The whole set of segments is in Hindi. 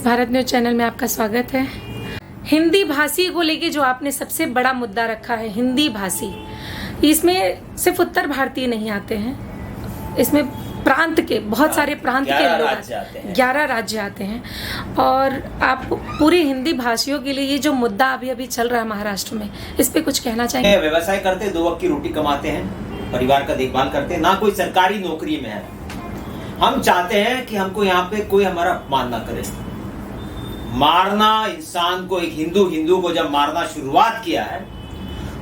भारत न्यूज चैनल में आपका स्वागत है। हिंदी भाषी को लेके जो आपने सबसे बड़ा मुद्दा रखा है, हिंदी भाषी, इसमें सिर्फ उत्तर भारतीय नहीं आते हैं, इसमें प्रांत के बहुत सारे प्रांत के लोग 11 राज्य आते हैं। और आप पूरी हिंदी भाषियों के लिए ये जो मुद्दा अभी अभी चल रहा है महाराष्ट्र में, इस पे कुछ कहना चाहेंगे? व्यवसाय करते, 2 वक्त की रोटी कमाते हैं, परिवार का देखभाल करते हैं, ना कोई सरकारी नौकरी में है। हम चाहते हैं कि हमको यहाँ पे कोई हमारा अपमान ना करे। मारना इंसान को, एक हिंदू को जब मारना शुरुआत किया है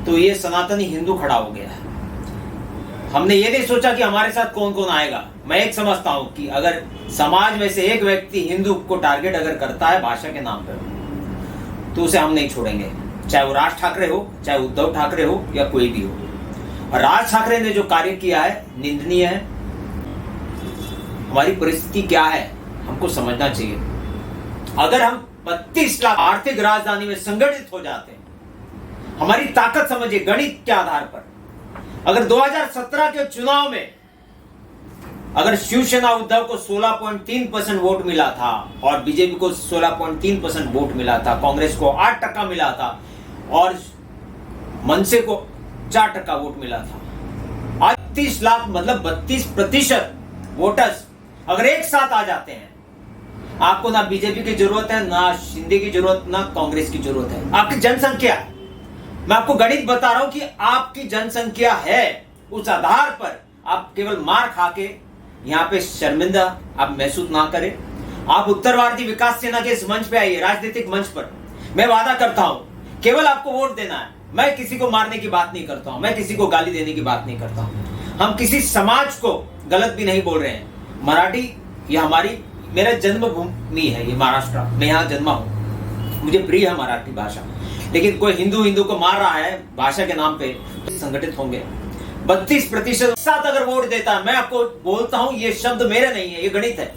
तो ये सनातनी हिंदू खड़ा हो गया है। हमने ये नहीं सोचा कि हमारे साथ कौन कौन आएगा। मैं एक समझता हूं कि अगर समाज में से एक व्यक्ति हिंदू को टारगेट अगर करता है भाषा के नाम पर, तो उसे हम नहीं छोड़ेंगे, चाहे वो राज ठाकरे हो, चाहे उद्धव ठाकरे हो, या कोई भी हो। और राज ठाकरे ने जो कार्य किया है निंदनीय है। हमारी परिस्थिति क्या है हमको समझना चाहिए। अगर हम 32 लाख आर्थिक राजधानी में संगठित हो जाते हैं, हमारी ताकत समझिए गणित के आधार पर। अगर 2017 के चुनाव में अगर शिवसेना उद्धव को 16.3% वोट मिला था और बीजेपी को 16.3% वोट मिला था, कांग्रेस को 8% मिला था और मनसे को 4% वोट मिला था। आज 30 लाख मतलब 32% वोटर्स अगर एक साथ आ जाते हैं, आपको ना बीजेपी की जरूरत है, ना शिंदे की जरूरत, ना कांग्रेस की जरूरत है। आपकी जनसंख्या, मैं आपको गणित बता रहा हूं कि आपकी जनसंख्या है, उस आधार पर आप केवल मार खा के यहां पे शर्मिंदा आप महसूस ना करें। आप उत्तरवादी विकास सेना के इस मंच पे आइए, राजनीतिक मंच पर। मैं वादा करता हूं केवल आपको वोट देना है। मैं किसी को मारने की बात नहीं करता हूं, मैं किसी को गाली देने की बात नहीं करता हूं। हम किसी समाज को गलत भी नहीं बोल रहे हैं। मराठी ये हमारी, मेरा जन्मभूमि है, ये महाराष्ट्र, मैं यहाँ जन्मा हूँ, मुझे प्रिय है मराठी भाषा। लेकिन कोई हिंदू को मार रहा है भाषा के नाम पे, संगठित होंगे। 32% साथ अगर वोट देता है, मैं आपको बोलता हूं ये शब्द मेरे नहीं है, ये गणित है।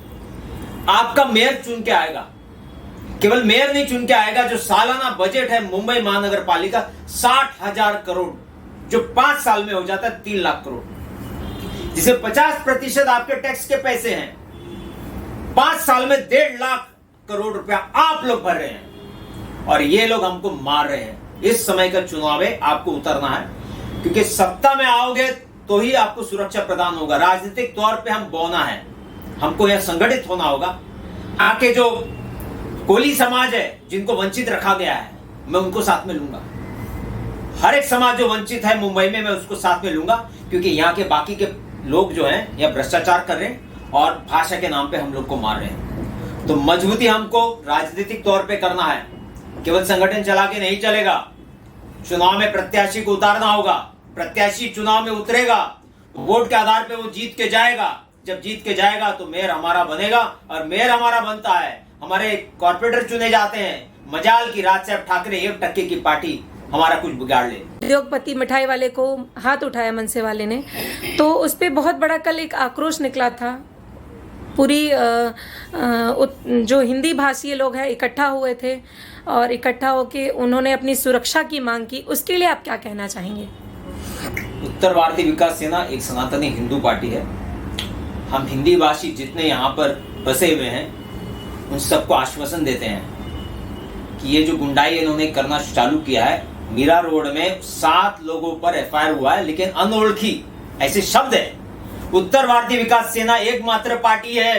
आपका मेयर चुन के आएगा, केवल मेयर नहीं चुन के आएगा, जो सालाना बजट है मुंबई महानगर पालिका 60,000 करोड़, जो 5 साल में हो जाता है 3 लाख करोड़, जिसे 50% आपके टैक्स के पैसे हैं। 5 साल में 1.5 लाख करोड़ रुपया आप लोग भर रहे हैं और ये लोग हमको मार रहे हैं। इस समय का चुनाव है, आपको उतरना है, क्योंकि सत्ता में आओगे तो ही आपको सुरक्षा प्रदान होगा। राजनीतिक तौर पे हम बौना है, हमको यह संगठित होना होगा। आके जो कोली समाज है जिनको वंचित रखा गया है, मैं उनको साथ में लूंगा। हर एक समाज जो वंचित है मुंबई में, मैं उसको साथ में लूंगा, क्योंकि यहाँ के बाकी के लोग जो हैं यह भ्रष्टाचार कर रहे हैं और भाषा के नाम पे हम लोग को मार रहे हैं। तो मजबूती हमको राजनीतिक तौर पे करना है, केवल संगठन चला के नहीं चलेगा। चुनाव में प्रत्याशी को उतारना होगा। प्रत्याशी चुनाव में उतरेगा, वोट के आधार पे वो जीत के जाएगा। जब जीत के जाएगा तो मेयर हमारा बनेगा, और मेयर हमारा बनता है, हमारे कॉर्पोरेटर चुने जाते हैं। मजाल की राज साहब ठाकरे 1% की पार्टी हमारा कुछ बिगाड़ ले। उद्योगपति मिठाई वाले को हाथ उठाया मनसे वाले ने, तो उस पर बहुत बड़ा कल एक आक्रोश निकला था। पूरी जो हिंदी भाषी लोग हैं इकट्ठा हुए थे और इकट्ठा होके उन्होंने अपनी सुरक्षा की मांग की। उसके लिए आप क्या कहना चाहेंगे? उत्तर भारतीय विकास सेना एक सनातनी हिंदू पार्टी है। हम हिंदी भाषी जितने यहाँ पर बसे हुए हैं उन सबको आश्वासन देते हैं कि ये जो गुंडाई इन्होंने करना चालू किया है, मीरा रोड में 7 लोगों पर एफआईआर हुआ है, लेकिन अनोळखी ऐसे शब्द है। उत्तर भारतीय विकास सेना एकमात्र पार्टी है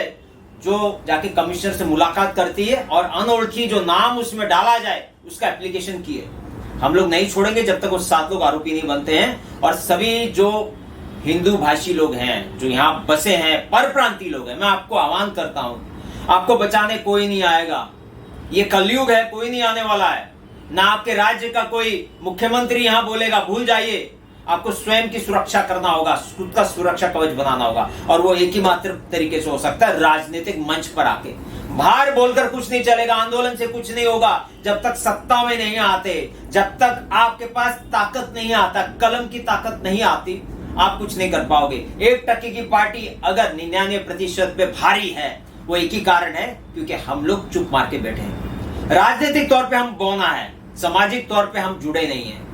जो जाके कमिश्नर से मुलाकात करती है और अनोळखी जो नाम उसमें डाला जाए उसका एप्लीकेशन की है। हम लोग नहीं छोड़ेंगे जब तक वो 7 लोग आरोपी नहीं बनते हैं। और सभी जो हिंदू भाषी लोग हैं, जो यहाँ बसे हैं, परप्रांतीय लोग हैं, मैं आपको आह्वान करता हूं, आपको बचाने कोई नहीं आएगा। ये कलयुग है, कोई नहीं आने वाला है। ना आपके राज्य का कोई मुख्यमंत्री यहाँ बोलेगा, भूल जाइए। आपको स्वयं की सुरक्षा करना होगा, खुद का सुरक्षा कवच बनाना होगा, और वो एक ही मात्र तरीके से हो सकता है, राजनीतिक मंच पर आके। बाहर बोलकर कुछ नहीं चलेगा, आंदोलन से कुछ नहीं होगा। जब तक सत्ता में नहीं आते, जब तक आपके पास ताकत नहीं आता, कलम की ताकत नहीं आती, आप कुछ नहीं कर पाओगे। 1% की पार्टी अगर 99% पे भारी है, वो एक ही कारण है, क्योंकि हम लोग चुप मार के बैठे हैं। राजनीतिक तौर पे हम बौना है, सामाजिक तौर पे हम जुड़े नहीं हैं।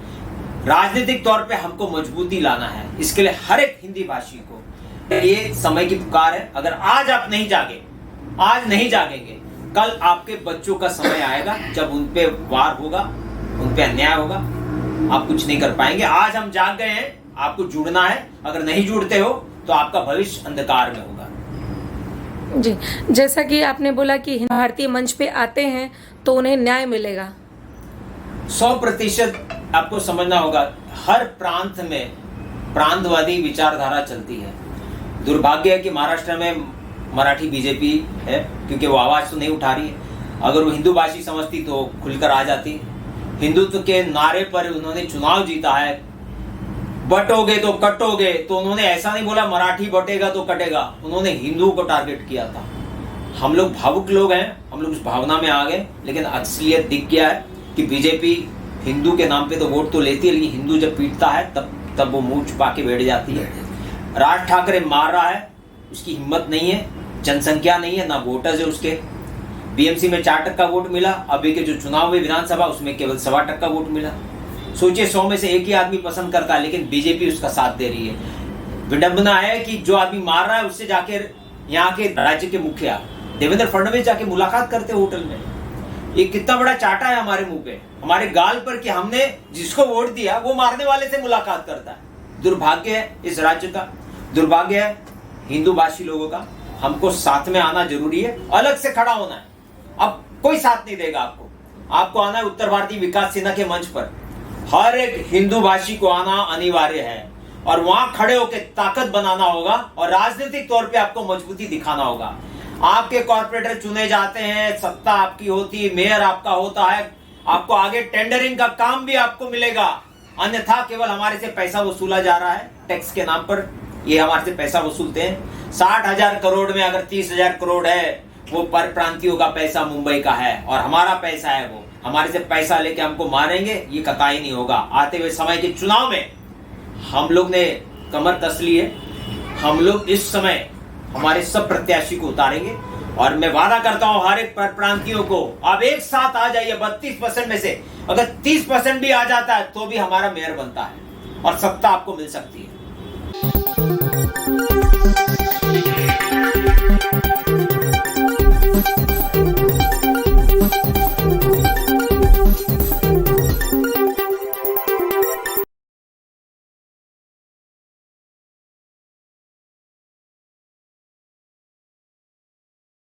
राजनीतिक तौर पे हमको मजबूती लाना है। इसके लिए हर एक हिंदी भाषी को ये समय की पुकार है। अगर आज आप नहीं जागे, आज नहीं जागेंगे, कल आपके बच्चों का समय आएगा जब उन पे वार होगा, उन पे अन्याय होगा, आप कुछ नहीं कर पाएंगे। आज हम जाग गए हैं, आपको जुड़ना है। अगर नहीं जुड़ते हो तो आपका भविष्य अंधकार में होगा। जी, जैसा कि आपने बोला कि भारतीय मंच पे आते हैं तो उन्हें न्याय मिलेगा। 100% आपको समझना होगा, हर प्रांत में प्रांतवादी विचारधारा चलती है। दुर्भाग्य है कि महाराष्ट्र में मराठी बीजेपी है, क्योंकि वो आवाज तो नहीं उठा रही है। अगर वो हिंदू भाषी समझती तो खुलकर आ जाती। हिंदुत्व के नारे पर उन्होंने चुनाव जीता है, बटोगे तो कटोगे, तो उन्होंने ऐसा नहीं बोला मराठी बटेगा तो कटेगा, उन्होंने हिंदुओं को टारगेट किया था। हम लोग भावुक लोग हैं, हम लोग उस भावना में आ गए, लेकिन असलियत दिख गया है कि बीजेपी हिंदू के नाम पे तो वोट तो लेती है, लेकिन हिंदू जब पीटता है तब वो मुंह छुपा के बैठ जाती है। राज ठाकरे मार रहा है, उसकी हिम्मत नहीं है, जनसंख्या नहीं है, ना वोटर्स है उसके। बीएमसी में 4% वोट मिला, अभी के जो चुनाव हुए विधानसभा उसमें केवल 1.25% वोट मिला। सोचिए 100 में से एक ही आदमी पसंद करता है, लेकिन बीजेपी उसका साथ दे रही है। विडंबना है कि जो आदमी मार रहा है उससे जाके यहाँ के राज्य के मुखिया देवेंद्र फडणवीस जाके मुलाकात करते होटल में। ये कितना बड़ा चाटा है हमारे मुंह पे, हमारे गाल पर, कि हमने जिसको वोट दिया वो मारने वाले से मुलाकात करता है। दुर्भाग्य है इस राज्य का, दुर्भाग्य है हिंदू भाषी लोगों का। हमको साथ में आना जरूरी है, अलग से खड़ा होना है। अब कोई साथ नहीं देगा आपको आना है उत्तर भारतीय विकास सेना के मंच पर। हर एक हिंदू भाषी को आना अनिवार्य है और वहां खड़े होकर ताकत बनाना होगा और राजनीतिक तौर पे आपको मजबूती दिखाना होगा। आपके कॉर्पोरेटर चुने जाते हैं, सत्ता आपकी होती है, मेयर आपका होता है, आपको आगे टेंडरिंग का काम भी आपको मिलेगा। अन्यथा केवल हमारे से पैसा वसूला जा रहा है टैक्स के नाम पर। ये हमारे से पैसा वसूलते हैं। 60,000 करोड़ में अगर 30,000 करोड़ है, वो पर प्रांतियों का पैसा मुंबई का है और हमारा पैसा है। वो हमारे से पैसा लेके हमको मारेंगे, ये कतई नहीं होगा। आते हुए समय के चुनाव में हम लोग ने कमर कस ली है। हम लोग इस समय हमारे सब प्रत्याशी को उतारेंगे और मैं वादा करता हूं हर एक प्रांतियों को, आप एक साथ आ जाइए। 32% में से अगर 30% भी आ जाता है तो भी हमारा मेयर बनता है और सत्ता आपको मिल सकती है।